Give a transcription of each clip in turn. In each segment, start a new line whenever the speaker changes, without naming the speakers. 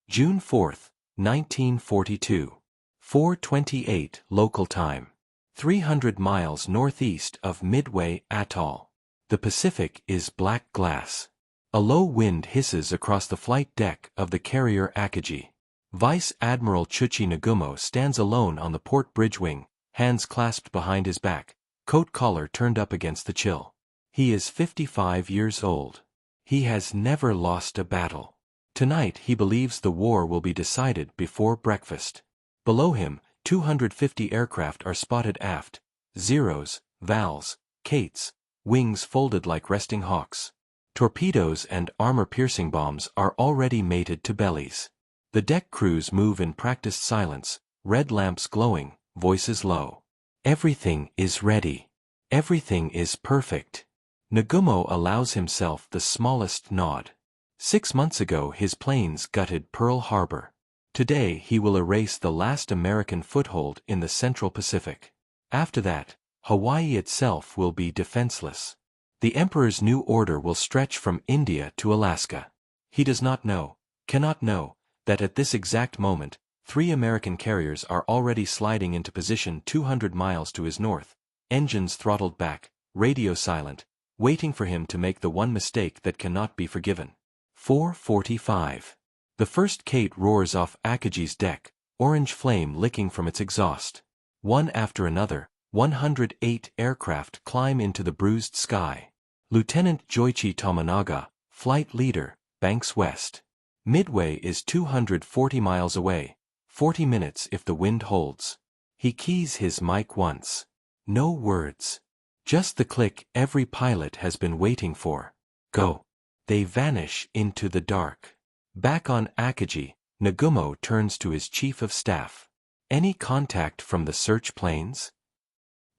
June 4, 1942. 4:28 local time. 300 miles northeast of Midway Atoll. The Pacific is black glass. A low wind hisses across the flight deck of the carrier Akagi. Vice Admiral Chuchi Nagumo stands alone on the port bridge wing, hands clasped behind his back, coat collar turned up against the chill. He is 55 years old. He has never lost a battle. Tonight he believes the war will be decided before breakfast. Below him, 250 aircraft are spotted aft, Zeros, Vals, Kates, wings folded like resting hawks. Torpedoes and armor-piercing bombs are already mated to bellies. The deck crews move in practiced silence, red lamps glowing, voices low. Everything is ready. Everything is perfect. Nagumo allows himself the smallest nod. 6 months ago his planes gutted Pearl Harbor. Today he will erase the last American foothold in the Central Pacific. After that, Hawaii itself will be defenseless. The Emperor's new order will stretch from India to Alaska. He does not know, cannot know, that at this exact moment, 3 American carriers are already sliding into position 200 miles to his north, engines throttled back, radio silent, waiting for him to make the one mistake that cannot be forgiven. 4:45. The first Kate roars off Akagi's deck, orange flame licking from its exhaust. One after another, 108 aircraft climb into the bruised sky. Lieutenant Joichi Tominaga, flight leader, banks west. Midway is 240 miles away, 40 minutes if the wind holds. He keys his mic once. No words. Just the click every pilot has been waiting for. Go. They vanish into the dark. Back on Akagi, Nagumo turns to his chief of staff. Any contact from the search planes?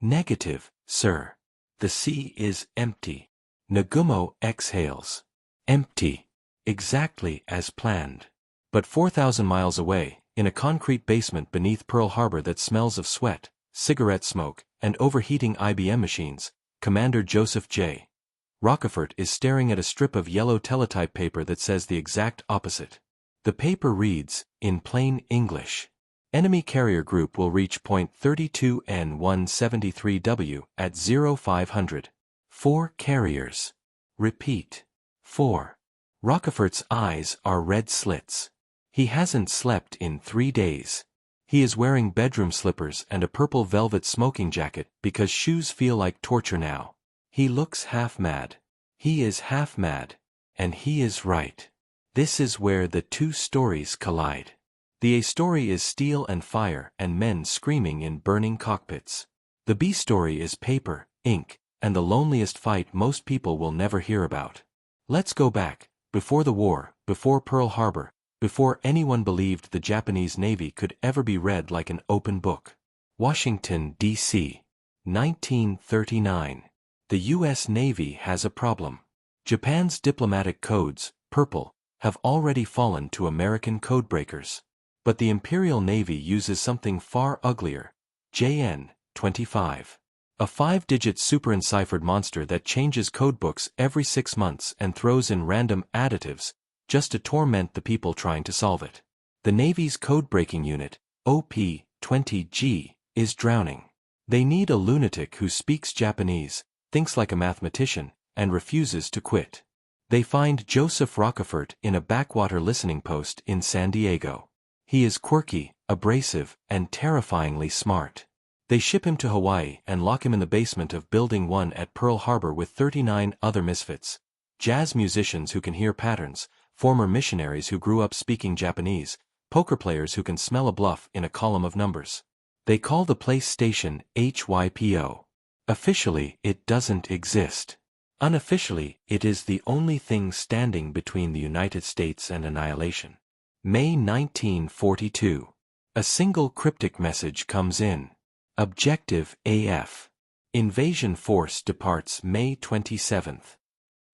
Negative, sir. The sea is empty. Nagumo exhales. Empty. Exactly as planned. But 4,000 miles away, in a concrete basement beneath Pearl Harbor that smells of sweat, cigarette smoke, and overheating IBM machines, Commander Joseph J. Rockefort is staring at a strip of yellow teletype paper that says the exact opposite. The paper reads, in plain English, enemy carrier group will reach point 32N173W at 0500. 4 carriers. Repeat. 4. Rockefort's eyes are red slits. He hasn't slept in 3 days. He is wearing bedroom slippers and a purple velvet smoking jacket because shoes feel like torture now. He looks half mad. He is half mad. And he is right. This is where the 2 stories collide. The A story is steel and fire and men screaming in burning cockpits. The B story is paper, ink, and the loneliest fight most people will never hear about. Let's go back, before the war, before Pearl Harbor, before anyone believed the Japanese Navy could ever be read like an open book. Washington, D.C. 1939. The U.S. Navy has a problem. Japan's diplomatic codes, purple, have already fallen to American codebreakers. But the Imperial Navy uses something far uglier, JN 25. A 5-digit super-enciphered monster that changes codebooks every 6 months and throws in random additives, just to torment the people trying to solve it. The Navy's code-breaking unit, OP-20G, is drowning. They need a lunatic who speaks Japanese, thinks like a mathematician, and refuses to quit. They find Joseph Rockefort in a backwater listening post in San Diego. He is quirky, abrasive, and terrifyingly smart. They ship him to Hawaii and lock him in the basement of Building 1 at Pearl Harbor with 39 other misfits. Jazz musicians who can hear patterns, former missionaries who grew up speaking Japanese, poker players who can smell a bluff in a column of numbers. They call the place station HYPO. Officially, it doesn't exist. Unofficially, it is the only thing standing between the United States and annihilation. May 1942. A single cryptic message comes in. Objective AF. Invasion force departs May 27th.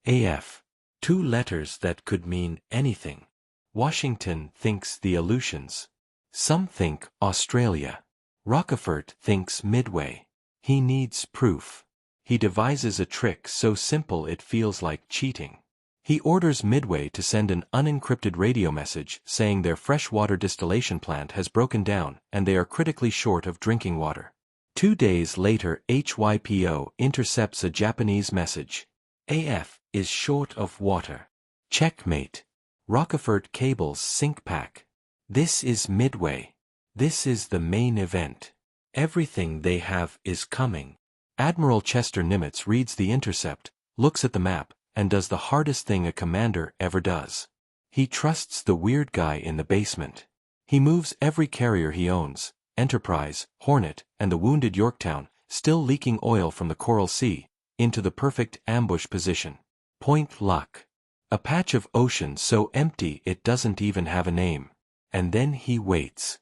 AF. 2 letters that could mean anything. Washington thinks the Aleutians. Some think Australia. Rockefort thinks Midway. He needs proof. He devises a trick so simple it feels like cheating. He orders Midway to send an unencrypted radio message saying their freshwater distillation plant has broken down and they are critically short of drinking water. 2 days later, HYPO intercepts a Japanese message. AF is short of water. Checkmate. Rockefort cables sink pack. This is Midway. This is the main event. Everything they have is coming. Admiral Chester Nimitz reads the intercept, looks at the map, and does the hardest thing a commander ever does. He trusts the weird guy in the basement. He moves every carrier he owns, Enterprise, Hornet, and the wounded Yorktown, still leaking oil from the Coral Sea, into the perfect ambush position. Point luck. A patch of ocean so empty it doesn't even have a name. And then he waits.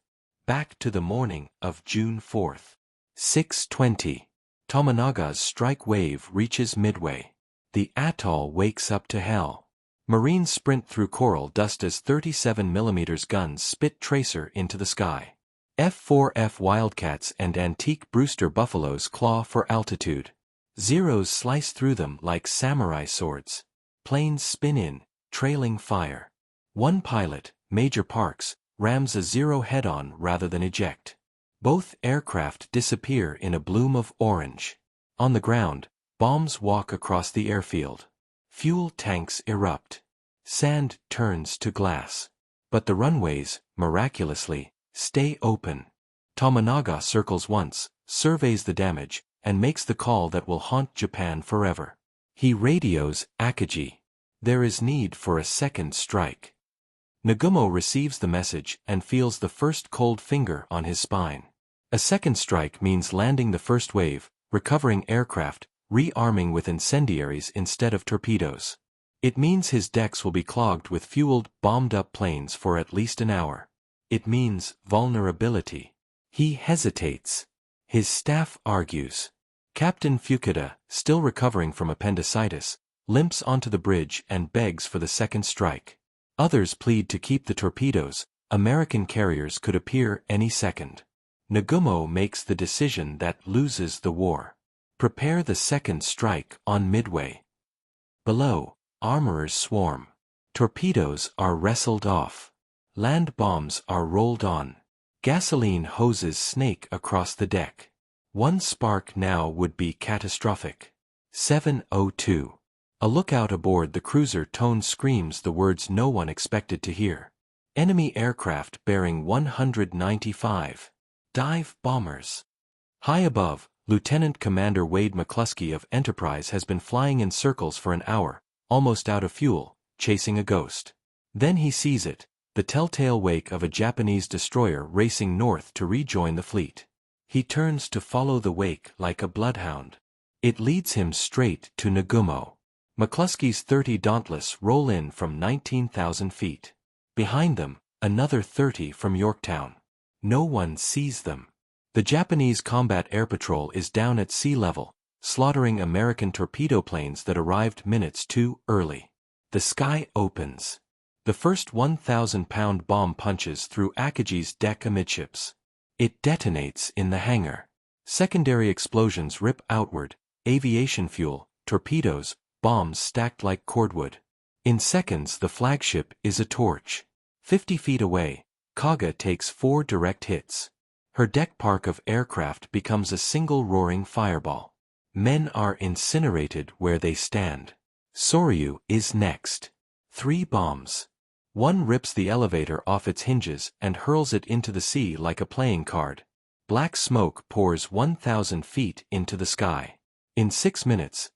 Back to the morning of June 4th. 6:20. Tominaga's strike wave reaches Midway. The atoll wakes up to hell. Marines sprint through coral dust as 37mm guns spit tracer into the sky. F-4F Wildcats and antique Brewster Buffaloes claw for altitude. Zeros slice through them like samurai swords. Planes spin in, trailing fire. One pilot, Major Parks, rams a Zero head-on rather than eject. Both aircraft disappear in a bloom of orange. On the ground, bombs walk across the airfield. Fuel tanks erupt. Sand turns to glass. But the runways, miraculously, stay open. Tominaga circles once, surveys the damage, and makes the call that will haunt Japan forever. He radios Akagi. There is need for a second strike. Nagumo receives the message and feels the first cold finger on his spine. A second strike means landing the first wave, recovering aircraft, rearming with incendiaries instead of torpedoes. It means his decks will be clogged with fueled, bombed-up planes for at least an hour. It means vulnerability. He hesitates. His staff argues. Captain Fukuda, still recovering from appendicitis, limps onto the bridge and begs for the second strike. Others plead to keep the torpedoes. American carriers could appear any second. Nagumo makes the decision that loses the war. Prepare the second strike on Midway. Below, armorers swarm. Torpedoes are wrestled off. Land bombs are rolled on. Gasoline hoses snake across the deck. One spark now would be catastrophic. 7:02. A lookout aboard the cruiser Tone screams the words no one expected to hear. Enemy aircraft bearing 195. Dive bombers. High above, Lieutenant Commander Wade McCluskey of Enterprise has been flying in circles for an hour, almost out of fuel, chasing a ghost. Then he sees it, the telltale wake of a Japanese destroyer racing north to rejoin the fleet. He turns to follow the wake like a bloodhound. It leads him straight to Nagumo. McCluskey's 30 Dauntless roll in from 19,000 feet. Behind them, another 30 from Yorktown. No one sees them. The Japanese Combat Air Patrol is down at sea level, slaughtering American torpedo planes that arrived minutes too early. The sky opens. The first 1,000-pound bomb punches through Akagi's deck amidships. It detonates in the hangar. Secondary explosions rip outward, aviation fuel, torpedoes, bombs stacked like cordwood. In seconds the flagship is a torch. 50 feet away, Kaga takes 4 direct hits. Her deck park of aircraft becomes a single roaring fireball. Men are incinerated where they stand. Soryu is next. 3 bombs. One rips the elevator off its hinges and hurls it into the sea like a playing card. Black smoke pours 1,000 feet into the sky. In 6 minutes,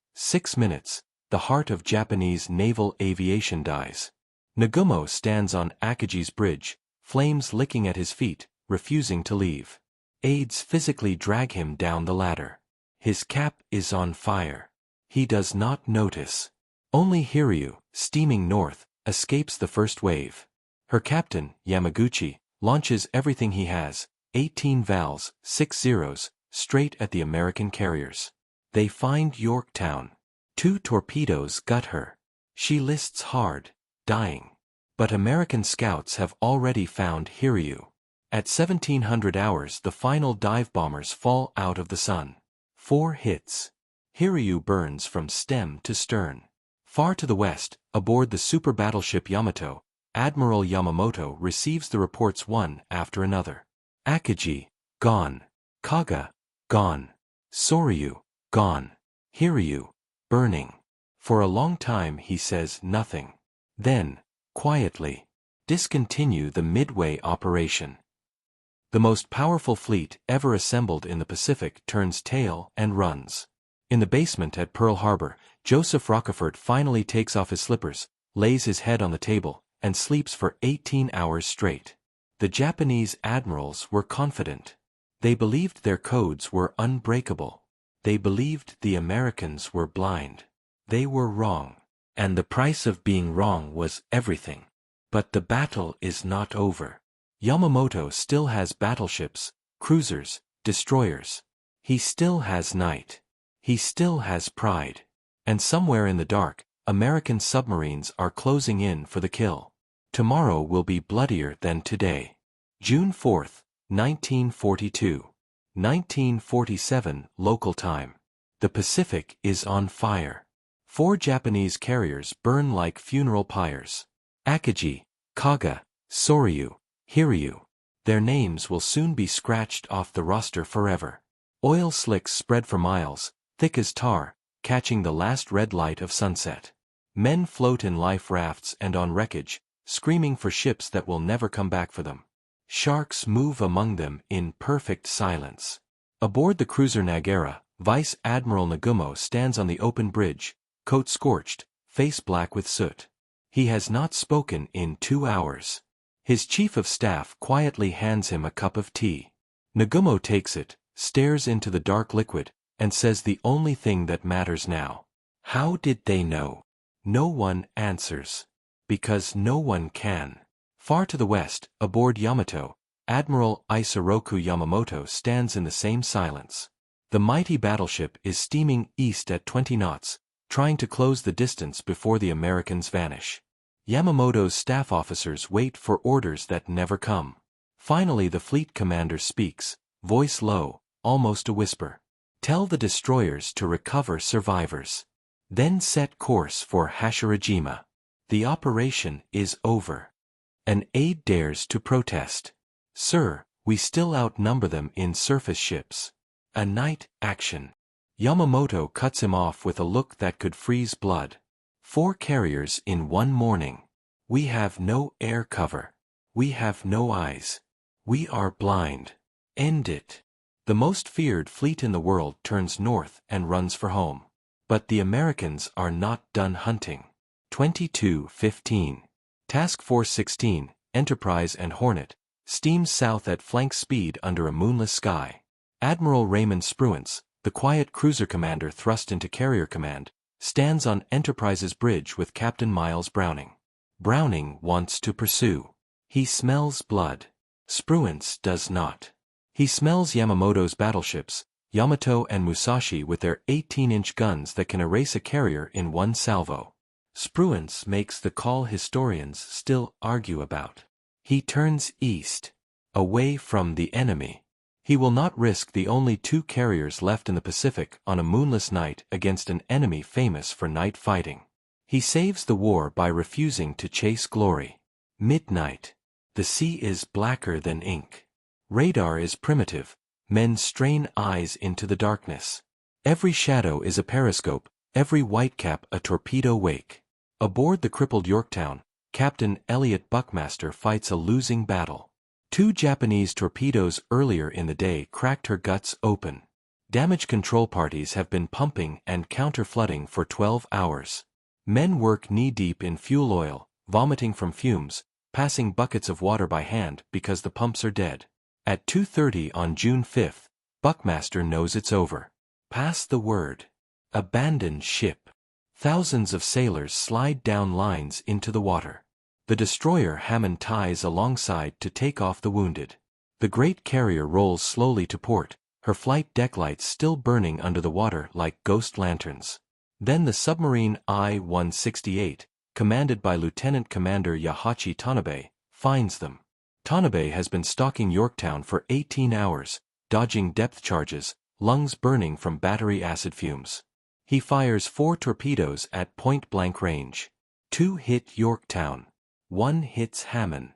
the heart of Japanese naval aviation dies. Nagumo stands on Akagi's bridge, flames licking at his feet, refusing to leave. Aides physically drag him down the ladder. His cap is on fire. He does not notice. Only Hiryu, steaming north, escapes the first wave. Her captain, Yamaguchi, launches everything he has, 18 Vals, 6 Zeros, straight at the American carriers. They find Yorktown. 2 torpedoes gut her. She lists hard, dying. But American scouts have already found Hiryu. At 1700 hours the final dive bombers fall out of the sun. 4 hits. Hiryu burns from stem to stern. Far to the west, aboard the super battleship Yamato, Admiral Yamamoto receives the reports one after another. Akagi, gone. Kaga, gone. Soryu, gone. Hiryu, burning. For a long time he says nothing. Then, quietly, discontinue the Midway operation. The most powerful fleet ever assembled in the Pacific turns tail and runs. In the basement at Pearl Harbor, Joseph Rockefort finally takes off his slippers, lays his head on the table, and sleeps for 18 hours straight. The Japanese admirals were confident. They believed their codes were unbreakable. They believed the Americans were blind. They were wrong. And the price of being wrong was everything. But the battle is not over. Yamamoto still has battleships, cruisers, destroyers. He still has night. He still has pride. And somewhere in the dark, American submarines are closing in for the kill. Tomorrow will be bloodier than today. June 4, 1942. 1947 local time. The Pacific is on fire. 4 Japanese carriers burn like funeral pyres. Akagi, Kaga, Soryu, Hiryu. Their names will soon be scratched off the roster forever. Oil slicks spread for miles, thick as tar, catching the last red light of sunset. Men float in life rafts and on wreckage, screaming for ships that will never come back for them. Sharks move among them in perfect silence. Aboard the cruiser Nagara, Vice Admiral Nagumo stands on the open bridge, coat scorched, face black with soot. He has not spoken in 2 hours. His chief of staff quietly hands him a cup of tea. Nagumo takes it, stares into the dark liquid, and says the only thing that matters now. How did they know? No one answers. Because no one can. Far to the west, aboard Yamato, Admiral Isoroku Yamamoto stands in the same silence. The mighty battleship is steaming east at 20 knots, trying to close the distance before the Americans vanish. Yamamoto's staff officers wait for orders that never come. Finally the fleet commander speaks, voice low, almost a whisper. Tell the destroyers to recover survivors. Then set course for Hashirajima. The operation is over. An aide dares to protest. Sir, we still outnumber them in surface ships. A night action. Yamamoto cuts him off with a look that could freeze blood. 4 carriers in one morning. We have no air cover. We have no eyes. We are blind. End it. The most feared fleet in the world turns north and runs for home. But the Americans are not done hunting. 22:15. Task Force 16, Enterprise and Hornet, steams south at flank speed under a moonless sky. Admiral Raymond Spruance, the quiet cruiser commander thrust into carrier command, stands on Enterprise's bridge with Captain Miles Browning. Browning wants to pursue. He smells blood. Spruance does not. He smells Yamamoto's battleships, Yamato and Musashi with their 18-inch guns that can erase a carrier in one salvo. Spruance makes the call historians still argue about. He turns east, away from the enemy. He will not risk the only 2 carriers left in the Pacific on a moonless night against an enemy famous for night fighting. He saves the war by refusing to chase glory. Midnight. The sea is blacker than ink. Radar is primitive. Men strain eyes into the darkness. Every shadow is a periscope, every whitecap a torpedo wake. Aboard the crippled Yorktown, Captain Elliot Buckmaster fights a losing battle. 2 Japanese torpedoes earlier in the day cracked her guts open. Damage control parties have been pumping and counter-flooding for 12 hours. Men work knee-deep in fuel oil, vomiting from fumes, passing buckets of water by hand because the pumps are dead. At 2:30 on June 5, Buckmaster knows it's over. Pass the word. Abandon ship. Thousands of sailors slide down lines into the water. The destroyer Hammond ties alongside to take off the wounded. The great carrier rolls slowly to port, her flight deck lights still burning under the water like ghost lanterns. Then the submarine I-168, commanded by Lieutenant Commander Yahachi Tanabe, finds them. Tanabe has been stalking Yorktown for 18 hours, dodging depth charges, lungs burning from battery acid fumes. He fires 4 torpedoes at point-blank range. 2 hit Yorktown. 1 hits Hammond.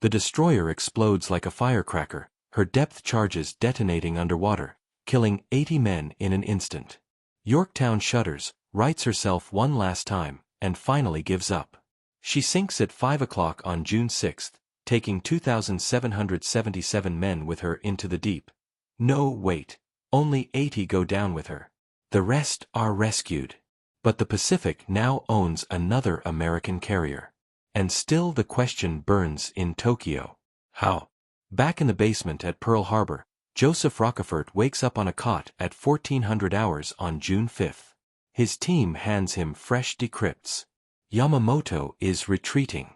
The destroyer explodes like a firecracker, her depth charges detonating underwater, killing 80 men in an instant. Yorktown shudders, rights herself one last time, and finally gives up. She sinks at 5 o'clock on June 6, taking 2,777 men with her into the deep. No, wait. Only 80 go down with her. The rest are rescued. But the Pacific now owns another American carrier. And still the question burns in Tokyo. How? Back in the basement at Pearl Harbor, Joseph Rockefort wakes up on a cot at 1400 hours on June 5. His team hands him fresh decrypts. Yamamoto is retreating.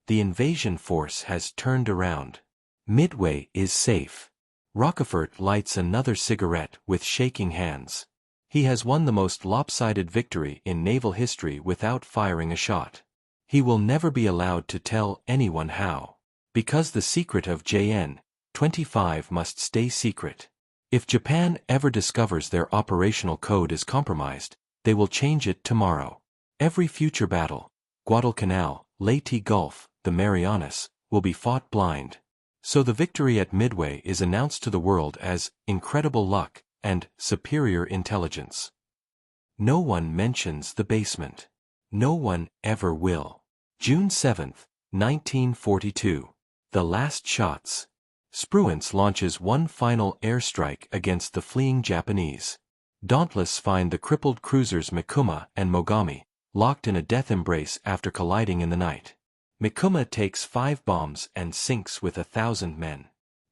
The invasion force has turned around. Midway is safe. Rockefort lights another cigarette with shaking hands. He has won the most lopsided victory in naval history without firing a shot. He will never be allowed to tell anyone how. Because the secret of JN 25 must stay secret. If Japan ever discovers their operational code is compromised, they will change it tomorrow. Every future battle, Guadalcanal, Leyte Gulf, the Marianas, will be fought blind. So the victory at Midway is announced to the world as incredible luck and superior intelligence. No one mentions the basement. No one ever will. June 7, 1942. The last shots. Spruance launches one final airstrike against the fleeing Japanese. Dauntless find the crippled cruisers Mikuma and Mogami, locked in a death embrace after colliding in the night. Mikuma takes 5 bombs and sinks with 1,000 men.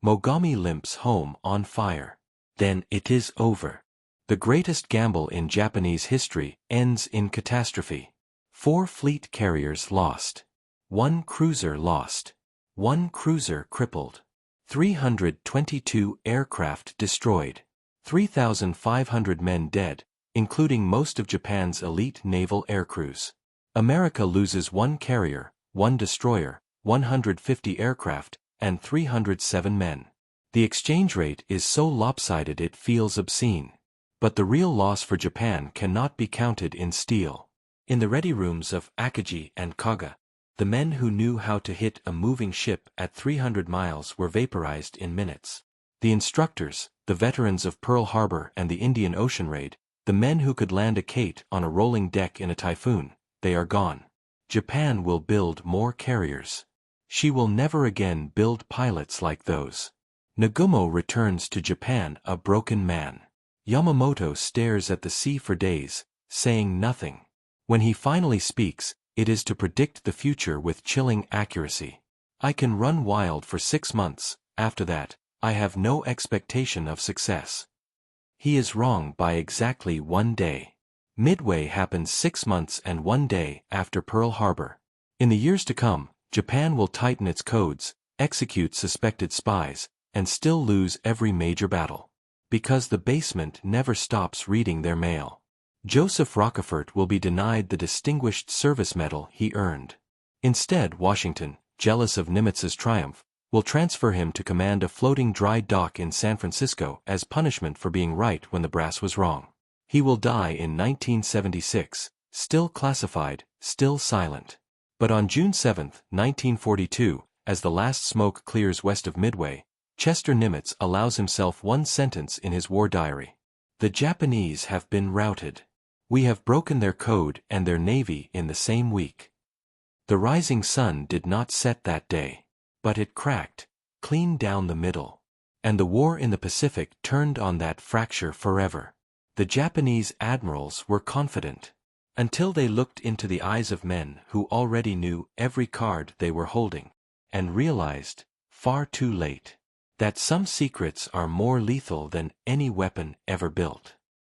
Mogami limps home on fire. Then it is over. The greatest gamble in Japanese history ends in catastrophe. 4 fleet carriers lost. 1 cruiser lost. 1 cruiser crippled. 322 aircraft destroyed. 3,500 men dead, including most of Japan's elite naval aircrews. America loses 1 carrier, 1 destroyer, 150 aircraft, and 307 men. The exchange rate is so lopsided it feels obscene. But the real loss for Japan cannot be counted in steel. In the ready rooms of Akagi and Kaga, the men who knew how to hit a moving ship at 300 miles were vaporized in minutes. The instructors, the veterans of Pearl Harbor and the Indian Ocean Raid, the men who could land a Kate on a rolling deck in a typhoon, they are gone. Japan will build more carriers. She will never again build pilots like those. Nagumo returns to Japan a broken man. Yamamoto stares at the sea for days, saying nothing. When he finally speaks, it is to predict the future with chilling accuracy. I can run wild for 6 months, after that, I have no expectation of success. He is wrong by exactly 1 day. Midway happens 6 months and 1 day after Pearl Harbor. In the years to come, Japan will tighten its codes, execute suspected spies, and still lose every major battle. Because the basement never stops reading their mail. Joseph Rockefort will be denied the Distinguished Service Medal he earned. Instead, Washington, jealous of Nimitz's triumph, will transfer him to command a floating dry dock in San Francisco as punishment for being right when the brass was wrong. He will die in 1976, still classified, still silent. But on June 7, 1942, as the last smoke clears west of Midway, Chester Nimitz allows himself 1 sentence in his war diary. The Japanese have been routed. We have broken their code and their navy in the same week. The rising sun did not set that day. But it cracked, clean down the middle. And the war in the Pacific turned on that fracture forever. The Japanese admirals were confident. Until they looked into the eyes of men who already knew every card they were holding, and realized, far too late, that some secrets are more lethal than any weapon ever built.